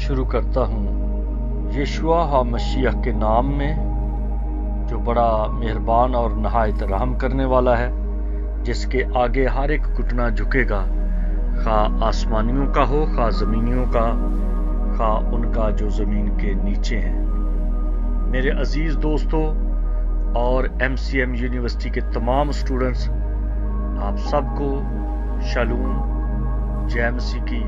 शुरू करता हूँ यशुआ हा मसीह के नाम में, जो बड़ा मेहरबान और नहायत रहम करने वाला है, जिसके आगे हर एक घुटना झुकेगा, खा आसमानियों का हो, खा ज़मीनियों का, खा उनका जो ज़मीन के नीचे हैं। मेरे अजीज़ दोस्तों और MCM यूनिवर्सिटी के तमाम स्टूडेंट्स, आप सबको शालूम, जय मसीह की।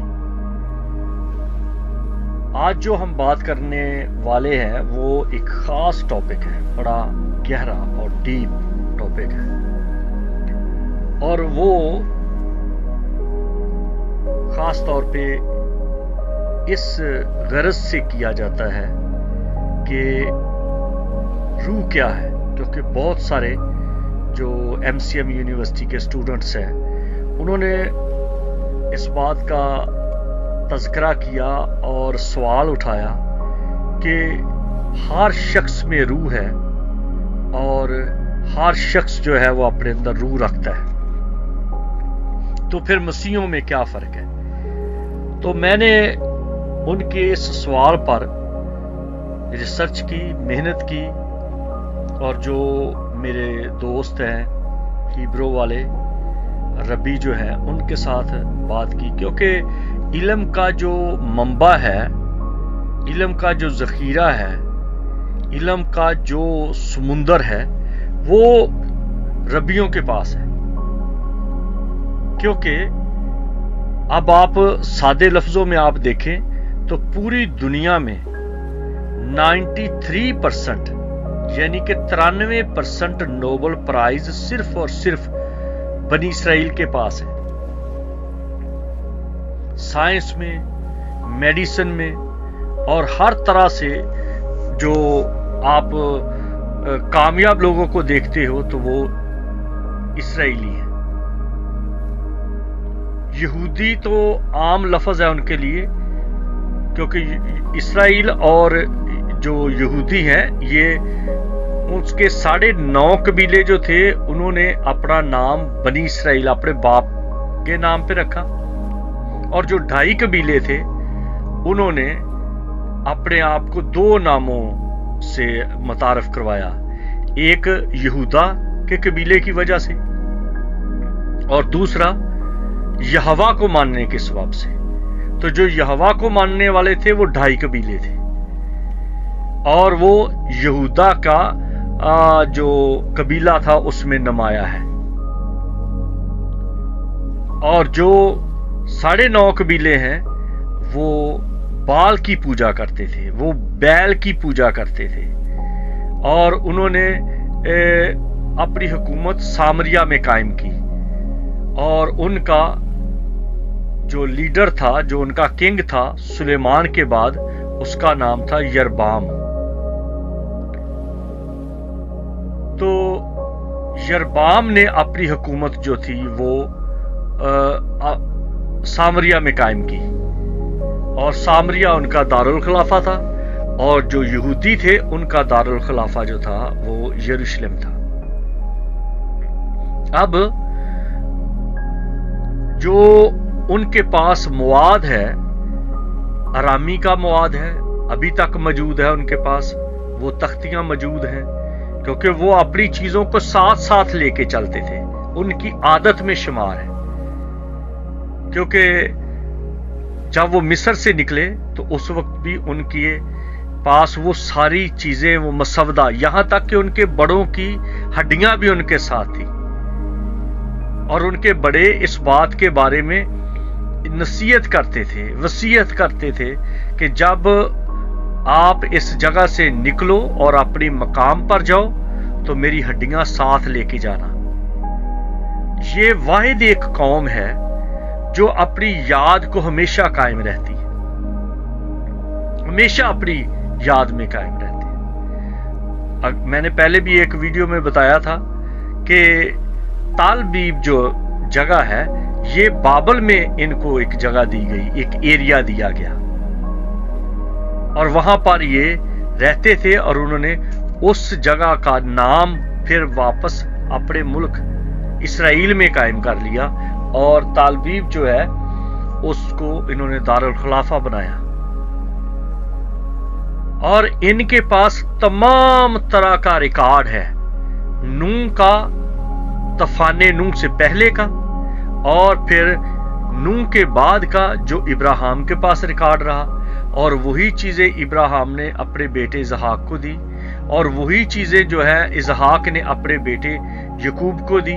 आज जो हम बात करने वाले हैं वो एक ख़ास टॉपिक है, बड़ा गहरा और डीप टॉपिक है, और वो ख़ास तौर पे इस गरज से किया जाता है कि रूह क्या है, क्योंकि बहुत सारे जो MCM यूनिवर्सिटी के स्टूडेंट्स हैं उन्होंने इस बात का तज़किरा किया और सवाल उठाया कि हर शख्स में रूह है और हर शख्स जो है वो अपने अंदर रूह रखता है, तो फिर मसीहों में क्या फ़र्क है। तो मैंने उनके इस सवाल पर रिसर्च की, मेहनत की, और जो मेरे दोस्त हैं हिब्रू वाले, रबी जो हैं, उनके साथ बात की, क्योंकि इल्म का जो मंबा है, इल्म का जो ज़ख़ीरा है, इल्म का जो समुंदर है, वो रबियों के पास है। क्योंकि अब आप सादे लफ्ज़ों में आप देखें तो पूरी दुनिया में 93% यानी कि 93% नोबल प्राइज सिर्फ और सिर्फ बनी इसराइल के पास है। साइंस में, मेडिसिन में और हर तरह से जो आप कामयाब लोगों को देखते हो तो वो इसराइली है। यहूदी तो आम लफ्ज़ है उनके लिए, क्योंकि इसराइल और जो यहूदी हैं ये उसके 9.5 कबीले जो थे उन्होंने अपना नाम बनी इसराइल अपने बाप के नाम पे रखा, और जो 2.5 कबीले थे उन्होंने अपने आप को 2 नामों से मुतारफ करवाया, एक यहूदा के कबीले की वजह से और दूसरा यहोवा को मानने के सबब से। तो जो यहोवा को मानने वाले थे वो 2.5 कबीले थे, और वो यहूदा का जो कबीला था उसमें नुमाया है, और जो 9.5 कबीले हैं वो बाल की पूजा करते थे, वो बैल की पूजा करते थे, और उन्होंने अपनी हुकूमत सामरिया में कायम की, और उनका जो लीडर था, जो उनका किंग था सुलेमान के बाद, उसका नाम था यरबाम। तो यरबाम ने अपनी हुकूमत जो थी वो सामरिया में कायम की, और सामरिया उनका दारुल खिलाफा था, और जो यहूदी थे उनका दारुल खिलाफा जो था वो यरूशलेम था। अब जो उनके पास मवाद है, अरामी का मवाद है, अभी तक मौजूद है उनके पास, वो तख्तियां मौजूद हैं, क्योंकि वो अपनी चीजों को साथ साथ लेके चलते थे, उनकी आदत में शुमार है। क्योंकि जब वो मिस्र से निकले तो उस वक्त भी उनके पास वो सारी चीजें, वो मसवदा, यहां तक कि उनके बड़ों की हड्डियां भी उनके साथ थी, और उनके बड़े इस बात के बारे में नसीहत करते थे, वसीयत करते थे कि जब आप इस जगह से निकलो और अपनी मकाम पर जाओ तो मेरी हड्डियां साथ लेके जाना। ये वाहिद एक कौम है जो अपनी याद को हमेशा कायम रहती है, हमेशा अपनी याद में कायम रहती है। मैंने पहले भी एक वीडियो में बताया था कि तालबीब जो जगह है, ये बाबल में इनको एक जगह दी गई, एक एरिया दिया गया, और वहां पर ये रहते थे, और उन्होंने उस जगह का नाम फिर वापस अपने मुल्क इसराइल में कायम कर लिया, और तालबीब जो है उसको इन्होंने दारुल खिलाफा बनाया। और इनके पास तमाम तरह का रिकॉर्ड है, नूह का, तूफान नूह से पहले का, और फिर नूह के बाद का जो इब्राहिम के पास रिकॉर्ड रहा, और वही चीजें इब्राहिम ने अपने बेटे इसहाक को दी, और वही चीजें जो है इसहाक ने अपने बेटे यकूब को दी,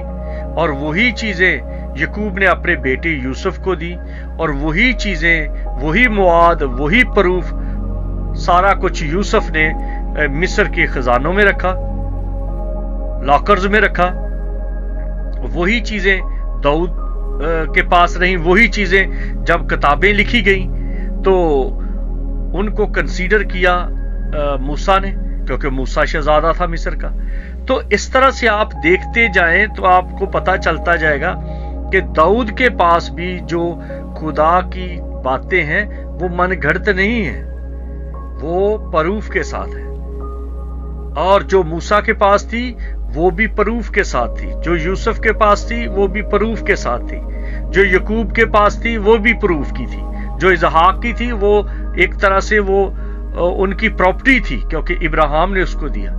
और वही चीजें यकूब ने अपने बेटे यूसुफ को दी, और वही चीजें, वही मुआद, वही प्रूफ, सारा कुछ यूसुफ ने मिस्र के खजानों में रखा, लॉकर्स में रखा। वही चीजें दाऊद के पास रही, वही चीजें जब किताबें लिखी गई तो उनको कंसीडर किया मूसा ने, क्योंकि मूसा शहजादा था मिस्र का। तो इस तरह से आप देखते जाएं तो आपको पता चलता जाएगा कि दाऊद के पास भी जो खुदा की बातें हैं वो मनगढ़ंत नहीं है, वो प्रूफ के साथ है। और जो मूसा के पास थी वो भी प्रूफ के साथ थी, जो यूसुफ के पास थी वो भी प्रूफ के साथ थी, जो यकूब के पास थी वो भी प्रूफ की थी, जो इसहाक की थी वो एक तरह से वो उनकी प्रॉपर्टी थी क्योंकि इब्राहिम ने उसको दिया,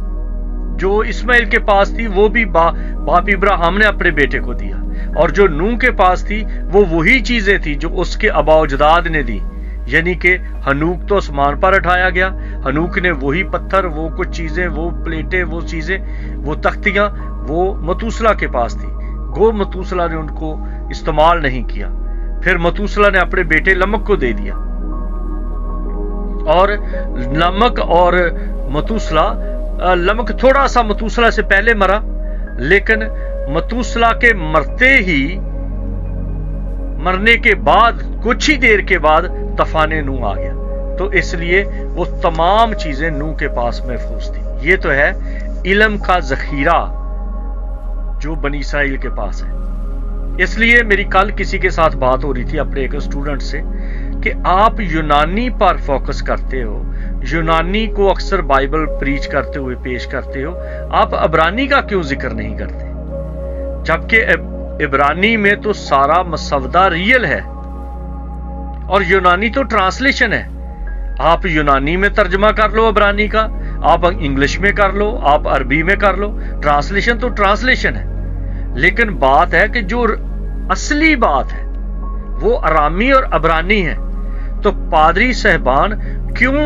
जो इस्माइल के पास थी वो भी बाप इब्राहिम ने अपने बेटे को दिया, और जो नूह के पास थी वो वही चीजें थी जो उसके अबाउजदाद ने दी, यानी कि हनूक तो आसमान पर उठाया गया, हनूक ने वही पत्थर, वो कुछ चीजें, वो प्लेटें, वो चीजें, वो तख्तियां, वो मतूसला के पास थी, गो मतूसला ने उनको इस्तेमाल नहीं किया। फिर मतूसला ने अपने बेटे लमक को दे दिया, और लमक और मतूसला, लमक थोड़ा सा मतूसला से पहले मरा, लेकिन मतूसला के मरने के बाद कुछ ही देर के बाद तूफान नूह आ गया, तो इसलिए वो तमाम चीजें नूह के पास महफूज थी। ये तो है इल्म का जखीरा जो बनी इसराइल के पास है। इसलिए मेरी कल किसी के साथ बात हो रही थी अपने एक स्टूडेंट से कि आप यूनानी पर फोकस करते हो, यूनानी को अक्सर बाइबल प्रीच करते हुए पेश करते हो, आप अबरानी का क्यों जिक्र नहीं करते, जबकि इब्रानी में तो सारा मसवदा रियल है और यूनानी तो ट्रांसलेशन है। आप यूनानी में तर्जमा कर लो अबरानी का, आप इंग्लिश में कर लो, आप अरबी में कर लो, ट्रांसलेशन तो ट्रांसलेशन है। लेकिन बात है कि जो असली बात है वो अरामी और अबरानी है। तो पादरी साहबान क्यों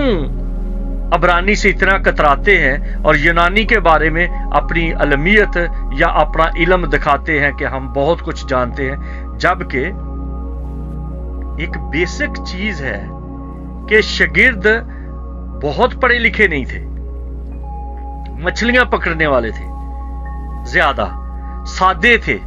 अबरानी से इतना कतराते हैं और यूनानी के बारे में अपनी अलमियत या अपना इल्म दिखाते हैं कि हम बहुत कुछ जानते हैं, जबकि एक बेसिक चीज है कि शागिर्द बहुत पढ़े लिखे नहीं थे, मछलियां पकड़ने वाले थे, ज्यादा सादे थे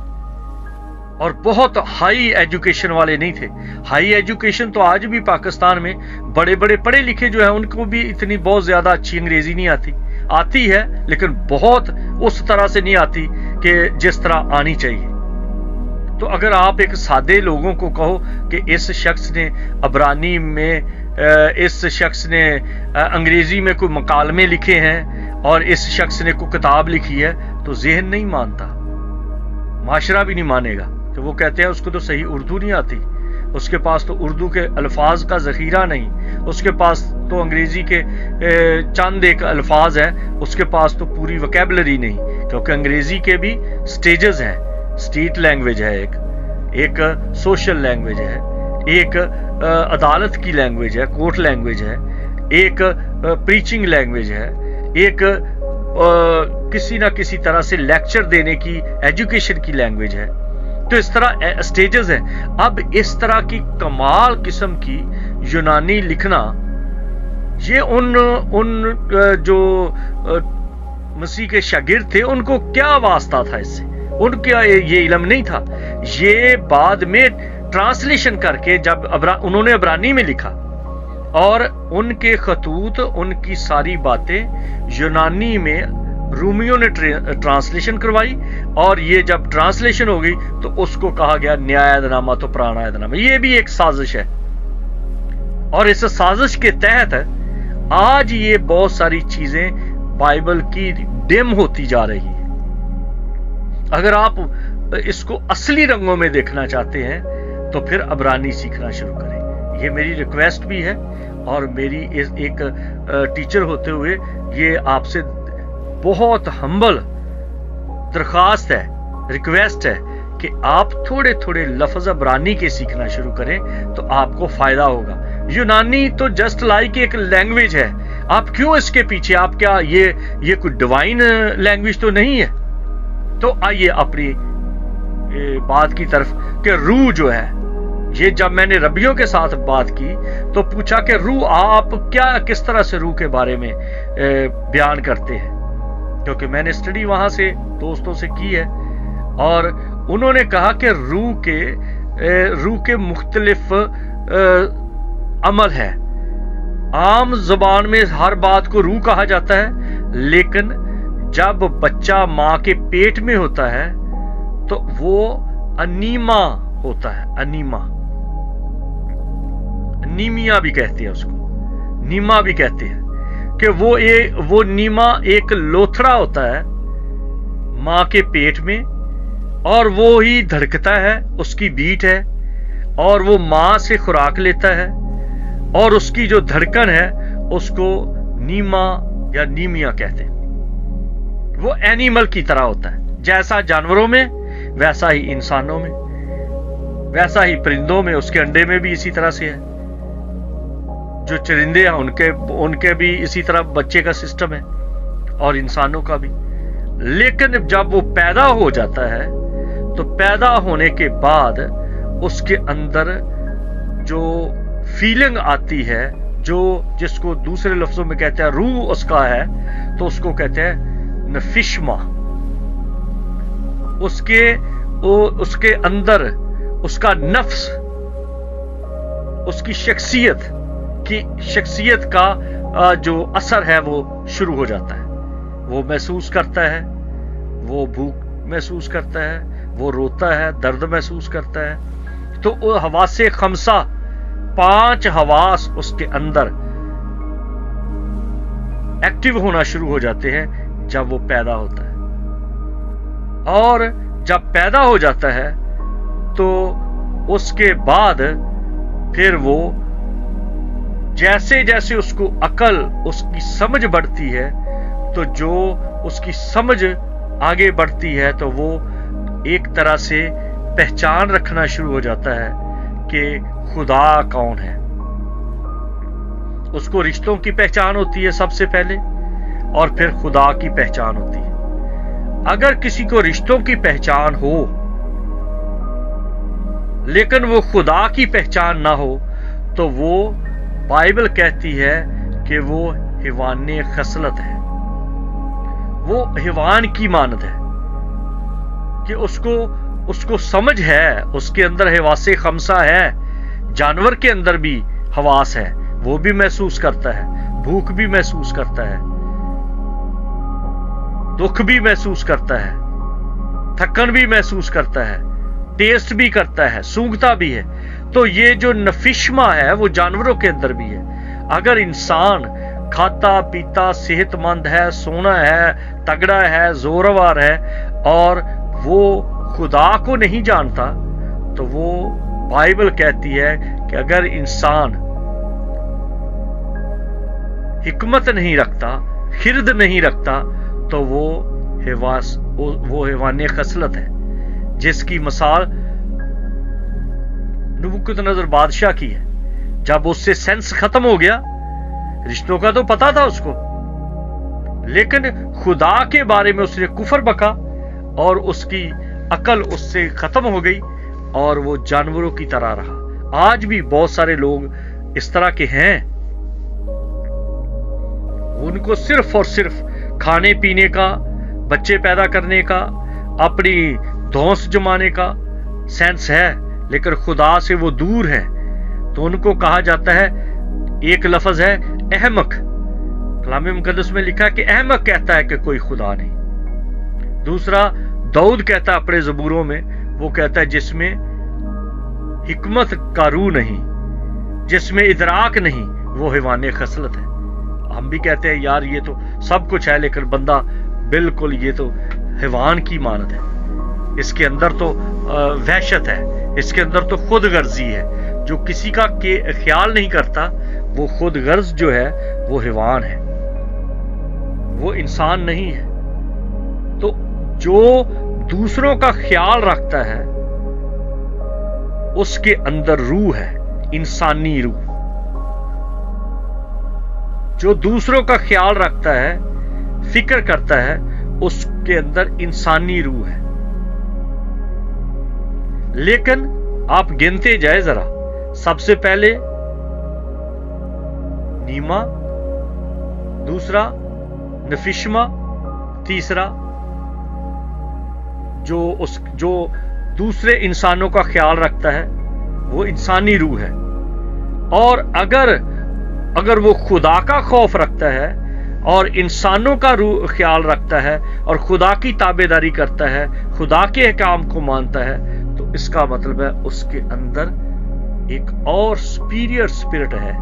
और बहुत हाई एजुकेशन वाले नहीं थे। हाई एजुकेशन तो आज भी पाकिस्तान में बड़े बड़े पढ़े लिखे जो है उनको भी इतनी बहुत ज्यादा अच्छी अंग्रेजी नहीं आती है, लेकिन बहुत उस तरह से नहीं आती कि जिस तरह आनी चाहिए। तो अगर आप एक सादे लोगों को कहो कि इस शख्स ने अबरानी में, इस शख्स ने अंग्रेजी में कोई मकालमे लिखे हैं और इस शख्स ने कोई किताब लिखी है, तो ज़हन नहीं मानता, माशरा भी नहीं मानेगा। कि वो कहते हैं उसको तो सही उर्दू नहीं आती, उसके पास तो उर्दू के अल्फाज का ज़ख़ीरा नहीं, उसके पास तो अंग्रेजी के चंद एक अल्फाज हैं, उसके पास तो पूरी वोकैबुलरी नहीं, क्योंकि अंग्रेजी के भी स्टेजेस हैं। स्टेट लैंग्वेज है, एक सोशल लैंग्वेज है, एक अदालत की लैंग्वेज है, कोर्ट लैंग्वेज है, एक प्रीचिंग लैंग्वेज है, एक किसी ना किसी तरह से लेक्चर देने की एजुकेशन की लैंग्वेज है। तो इस तरह स्टेजेस हैं। अब इस तरह की कमाल किस्म की यूनानी लिखना, ये उन जो मसीह के शागिर्द थे उनको क्या वास्ता था इससे, उनका ये इल्म नहीं था। ये बाद में ट्रांसलेशन करके जब उन्होंने अबरानी में लिखा और उनके खतूत, उनकी सारी बातें यूनानी में रूमियों ने ट्रांसलेशन करवाई, और ये जब ट्रांसलेशन हो गई तो उसको कहा गया नया अहदनामा तो पुराना अहदनामा। ये भी एक साजिश है, और इस साजिश के तहत आज ये बहुत सारी चीजें बाइबल की डिम होती जा रही है। अगर आप इसको असली रंगों में देखना चाहते हैं तो फिर अबरानी सीखना शुरू करें। یہ میری ریکویسٹ بھی ہے اور میری ایک ٹیچر ہوتے ہوئے یہ آپ سے بہت ہمبل درخواست ہے، ریکویسٹ ہے کہ آپ تھوڑے تھوڑے لفظ عبرانی کے سیکھنا شروع کریں تو آپ کو فائدہ ہوگا۔ یونانی تو جسٹ لائک ایک لینگویج ہے، آپ کیوں اس کے پیچھے؟ آپ کیا یہ کوئی ڈیوائن لینگویج تو نہیں ہے؟ تو آئیے اپنی بات کی طرف کہ روح جو ہے، یہ جب میں نے ربیوں کے ساتھ بات کی تو پوچھا کہ روح آپ کس طرح سے روح کے بارے میں بیان کرتے ہیں، کیونکہ میں نے اسٹڈی وہاں سے دوستوں سے کی ہے اور انہوں نے کہا کہ روح کے مختلف عمل ہے۔ عام زبان میں ہر بات کو روح کہا جاتا ہے، لیکن جب بچہ ماں کے پیٹ میں ہوتا ہے تو وہ انیما ہوتا ہے، انیمیا بھی کہتے ہیں اس کو، نیما بھی کہتے ہیں کہ وہ نیما ایک لوتھڑا ہوتا ہے ماں کے پیٹ میں اور وہ ہی دھڑکتا ہے، اس کی بیٹ ہے اور وہ ماں سے خوراک لیتا ہے اور اس کی جو دھڑکن ہے اس کو نیما یا نیمیا کہتے ہیں۔ وہ اینیمل کی طرح ہوتا ہے، جیسا جانوروں میں ویسا ہی انسانوں میں، ویسا ہی پرندوں میں، اس کے انڈے میں بھی اسی طرح سے ہے۔ جو چرندے ہیں ان کے بھی اسی طرح بچے کا سسٹم ہے اور انسانوں کا بھی۔ لیکن جب وہ پیدا ہو جاتا ہے تو پیدا ہونے کے بعد اس کے اندر جو فیلنگ آتی ہے، جس کو دوسرے لفظوں میں کہتے ہیں روح اس کا ہے، تو اس کو کہتے ہیں نفشما۔ اس کے اندر اس کا نفس، اس کی شخصیت کا جو اثر ہے وہ شروع ہو جاتا ہے۔ وہ محسوس کرتا ہے، وہ بھوک محسوس کرتا ہے، وہ روتا ہے، درد محسوس کرتا ہے۔ تو وہ حواس خمسہ، 5 حواس اس کے اندر ایکٹیو ہونا شروع ہو جاتے ہیں جب وہ پیدا ہوتا ہے۔ اور جب پیدا ہو جاتا ہے تو اس کے بعد پھر وہ جیسے جیسے اس کو عقل، اس کی سمجھ بڑھتی ہے، تو جو اس کی سمجھ آگے بڑھتی ہے تو وہ ایک طرح سے پہچان رکھنا شروع ہو جاتا ہے کہ خدا کون ہے۔ اس کو رشتوں کی پہچان ہوتی ہے سب سے پہلے، اور پھر خدا کی پہچان ہوتی ہے۔ اگر کسی کو رشتوں کی پہچان ہو لیکن وہ خدا کی پہچان نہ ہو تو وہ بائبل کہتی ہے کہ وہ حیوان خصلت ہے، وہ حیوان کی مانند ہے، کہ اس کو سمجھ ہے، اس کے اندر حواس خمسہ ہے۔ جانور کے اندر بھی حواس ہے، وہ بھی محسوس کرتا ہے، بھوک بھی محسوس کرتا ہے، دکھ بھی محسوس کرتا ہے، تھکن بھی محسوس کرتا ہے، ٹیسٹ بھی کرتا ہے، سونگھتا بھی ہے۔ تو یہ جو نفشما ہے وہ جانوروں کے اندر بھی ہے۔ اگر انسان کھاتا پیتا صحت مند ہے، سونا ہے، تگڑا ہے، زورور ہے اور وہ خدا کو نہیں جانتا، تو وہ بائبل کہتی ہے کہ اگر انسان حکمت نہیں رکھتا، خرد نہیں رکھتا، تو وہ حیوان خصلت ہے، جس کی مثال نبوکدنضر بادشاہ کی ہے۔ جب اس سے سینس ختم ہو گیا، رشتوں کا تو پتا تھا اس کو، لیکن خدا کے بارے میں اس نے کفر بکا اور اس کی عقل اس سے ختم ہو گئی اور وہ جانوروں کی طرح رہا۔ آج بھی بہت سارے لوگ اس طرح کے ہیں، ان کو صرف اور صرف کھانے پینے کا، بچے پیدا کرنے کا، اپنی دھونس جمانے کا سینس ہے، لیکن خدا سے وہ دور ہے۔ تو ان کو کہا جاتا ہے، ایک لفظ ہے احمق، کلام مقدس میں لکھا ہے کہ احمق کہتا ہے کہ کوئی خدا نہیں۔ دوسرا داؤد کہتا ہے اپنے زبوروں میں، وہ کہتا ہے جس میں حکمت کا روح نہیں، جس میں ادراک نہیں، وہ حیوان خصلت ہے۔ ہم بھی کہتے ہیں یار یہ تو سب کچھ ہے، لیکن بندہ بالکل یہ تو حیوان کی مانند ہے، اس کے اندر تو وحشت ہے، اس کے اندر تو خود غرضی ہے۔ جو کسی کا خیال نہیں کرتا، وہ خود غرض جو ہے وہ حیوان ہے، وہ انسان نہیں ہے۔ تو جو دوسروں کا خیال رکھتا ہے اس کے اندر روح ہے، انسانی روح۔ جو دوسروں کا خیال رکھتا ہے، فکر کرتا ہے، اس کے اندر انسانی روح ہے۔ لیکن آپ گنتے جائے ذرا، سب سے پہلے نیما، دوسرا نفشما، تیسرا جو دوسرے انسانوں کا خیال رکھتا ہے وہ انسانی روح ہے۔ اور اگر وہ خدا کا خوف رکھتا ہے اور انسانوں کا خیال رکھتا ہے اور خدا کی تابعداری کرتا ہے، خدا کے احکام کو مانتا ہے، تو اس کا مطلب ہے اس کے اندر ایک اور سپیریئر اسپرٹ ہے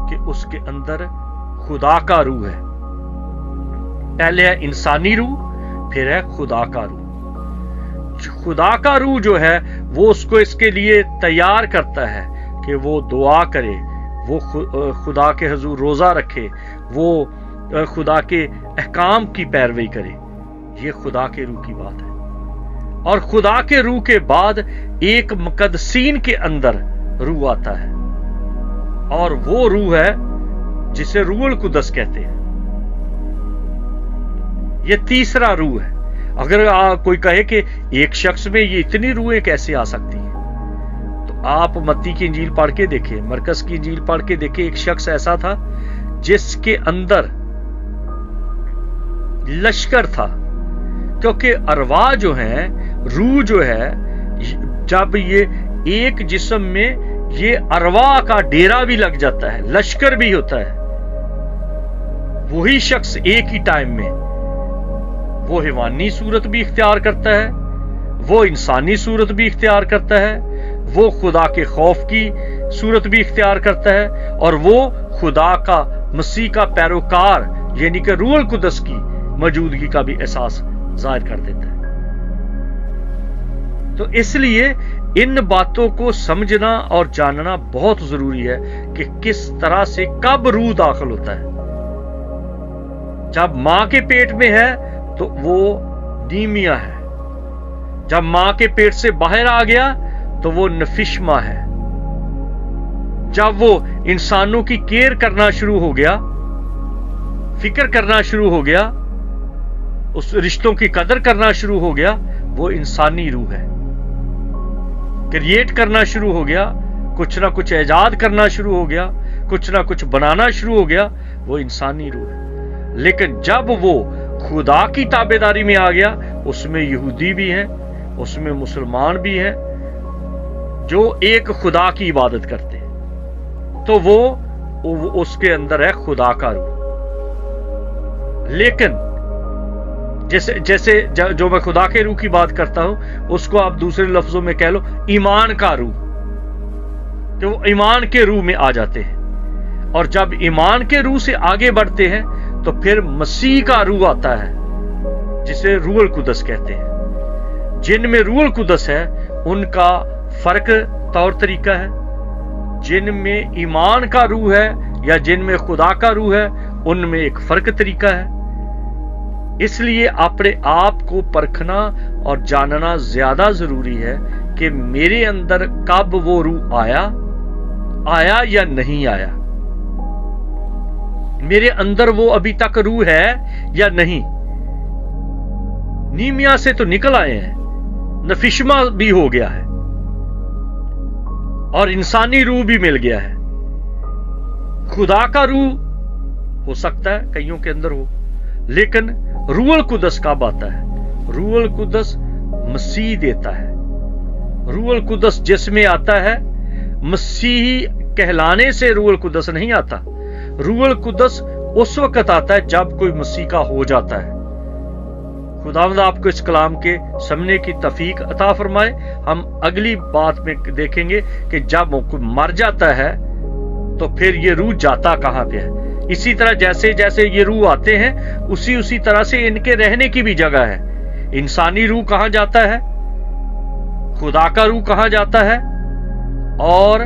کہ اس کے اندر خدا کا روح ہے۔ پہلے ہے انسانی روح، پھر ہے خدا کا روح۔ خدا کا روح جو ہے وہ اس کو اس کے لیے تیار کرتا ہے کہ وہ دعا کرے، وہ خدا کے حضور روزہ رکھے، وہ خدا کے احکام کی پیروی کرے۔ یہ خدا کے روح کی بات ہے۔ اور خدا کے روح کے بعد ایک مقدسین کے اندر روح آتا ہے، اور وہ روح ہے جسے روح القدس کہتے ہیں۔ یہ تیسرا روح ہے۔ اگر کوئی کہے کہ ایک شخص میں یہ اتنی روحیں کیسے آ سکتی ہیں، تو آپ متی کی انجیل پڑھ کے دیکھیں، مرکز کی انجیل پڑھ کے دیکھیں۔ ایک شخص ایسا تھا جس کے اندر لشکر تھا، کیونکہ ارواح جو ہیں، روح جو ہے، جب یہ ایک جسم میں یہ ارواح کا ڈیرا بھی لگ جاتا ہے، لشکر بھی ہوتا ہے۔ وہی شخص ایک ہی ٹائم میں وہ حیوانی صورت بھی اختیار کرتا ہے، وہ انسانی صورت بھی اختیار کرتا ہے، وہ خدا کے خوف کی صورت بھی اختیار کرتا ہے، اور وہ خدا کا، مسیح کا پیروکار یعنی کہ روح القدس کی موجودگی کا بھی احساس ظاہر کر دیتا ہے۔ تو اس لیے ان باتوں کو سمجھنا اور جاننا بہت ضروری ہے کہ کس طرح سے کب روح داخل ہوتا ہے۔ جب ماں کے پیٹ میں ہے تو وہ نیمیا ہے، جب ماں کے پیٹ سے باہر آ گیا تو وہ نفشما ہے، جب وہ انسانوں کی کیئر کرنا شروع ہو گیا، فکر کرنا شروع ہو گیا، اس رشتوں کی قدر کرنا شروع ہو گیا، وہ انسانی روح ہے۔ کریٹ کرنا شروع ہو گیا، کچھ نہ کچھ ایجاد کرنا شروع ہو گیا، کچھ نہ کچھ بنانا شروع ہو گیا، وہ انسانی روح ہے۔ لیکن جب وہ خدا کی تابعداری میں آ گیا، اس میں یہودی بھی ہیں، اس میں مسلمان بھی ہیں جو ایک خدا کی عبادت کرتے ہیں، تو وہ اس کے اندر ہے خدا کا روح۔ لیکن جیسے جو میں خدا کے روح کی بات کرتا ہوں، اس کو آپ دوسرے لفظوں میں کہہ لو ایمان کا روح، کہ وہ ایمان کے روح میں آ جاتے ہیں۔ اور جب ایمان کے روح سے آگے بڑھتے ہیں تو پھر مسیح کا روح آتا ہے، جسے روح القدس کہتے ہیں۔ جن میں روح القدس ہے ان کا فرق طور طریقہ ہے، جن میں ایمان کا روح ہے یا جن میں خدا کا روح ہے ان میں ایک فرق طریقہ ہے۔ اس لیے اپنے آپ کو پرکھنا اور جاننا زیادہ ضروری ہے کہ میرے اندر کب وہ روح آیا یا نہیں آیا، میرے اندر وہ ابھی تک روح ہے یا نہیں۔ نیمیا سے تو نکل آئے ہیں، نفشما بھی ہو گیا ہے، اور انسانی روح بھی مل گیا ہے۔ خدا کا روح ہو سکتا ہے کئیوں کے اندر ہو، لیکن روح القدس کب آتا ہے؟ روح القدس مسیح دیتا ہے۔ روح القدس جس میں آتا ہے، مسیحی کہلانے سے روح القدس نہیں آتا۔ روح القدس اس وقت آتا ہے جب کوئی مسیح کا ہو جاتا ہے۔ خداوند آپ کو اس کلام کے سمجھنے کی توفیق عطا فرمائے۔ ہم اگلی بات میں دیکھیں گے کہ جب کوئی مر جاتا ہے تو پھر یہ روح جاتا کہاں پہ ہے۔ اسی طرح جیسے جیسے یہ روح آتے ہیں اسی طرح سے ان کے رہنے کی بھی جگہ ہے۔ انسانی روح کہاں جاتا ہے، خدا کا روح کہاں جاتا ہے، اور